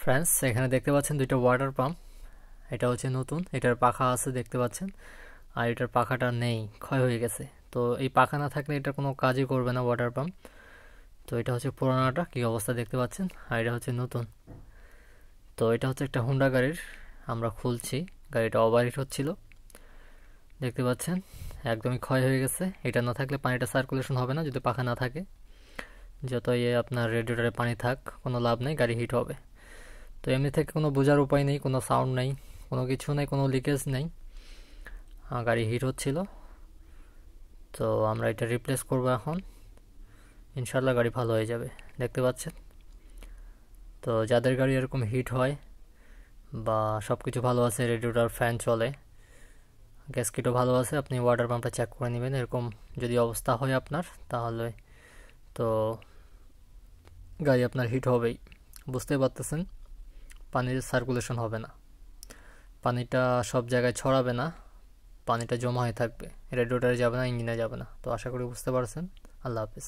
Friends, এখানে দেখতে পাচ্ছেন দুইটা ওয়াটার পাম্প। এটা হচ্ছে নতুন, এটার পাখা আছে দেখতে পাচ্ছেন, আর এটার পাখাটা নেই, ক্ষয় হয়ে গেছে। তো এই পাখা না থাকলে এটা কোনো কাজই করবে না ওয়াটার পাম্প। তো এটা হচ্ছে পুরোনোটা কি অবস্থা দেখতে পাচ্ছেন, আর এটা হচ্ছে নতুন। তো এটা হচ্ছে একটা হুন্ডা গাড়ির, আমরা খুলছি। গাড়িটা ওভারহিট হচ্ছিল দেখতে পাচ্ছেন, একদমই ক্ষয় হয়ে গেছে। এটা না থাকলে পানিটা সার্কুলেশন হবে না যদি পাখা না থাকে। যতই আপনার রেডিয়েটরে পানি থাক, কোনো লাভ নেই, গাড়ি হিট হবে। তো এমনি থেকে কোনো বোঝার উপায় নেই, কোনো সাউন্ড নেই, কোনো কিছু নেই, কোনো লিকেজ নেই, গাড়ি হিট হচ্ছিল। তো আমরা এটা রিপ্লেস করব এখন, ইনশাল্লাহ গাড়ি ভালো হয়ে যাবে দেখতে পাচ্ছেন। তো যাদের গাড়ি এরকম হিট হয় বা সব কিছু ভালো আছে, রেডিয়েটর ফ্যান চলে, গ্যাসকিটও ভালো আছে, আপনি ওয়াটার পাম্পটা চেক করে নেবেন। এরকম যদি অবস্থা হয় আপনার, তাহলে তো গাড়ি আপনার হিট হবেই, বুঝতেই পারতেছেন। পানির সার্কুলেশন হবে না, পানিটা সব জায়গায় ছড়াবে না, পানিটা জমা হয়ে থাকবে, রেডিয়েটরে যাবে না, ইঞ্জিনে যাবে না। তো আশা করি বুঝতে পারছেন। আল্লাহ হাফিজ।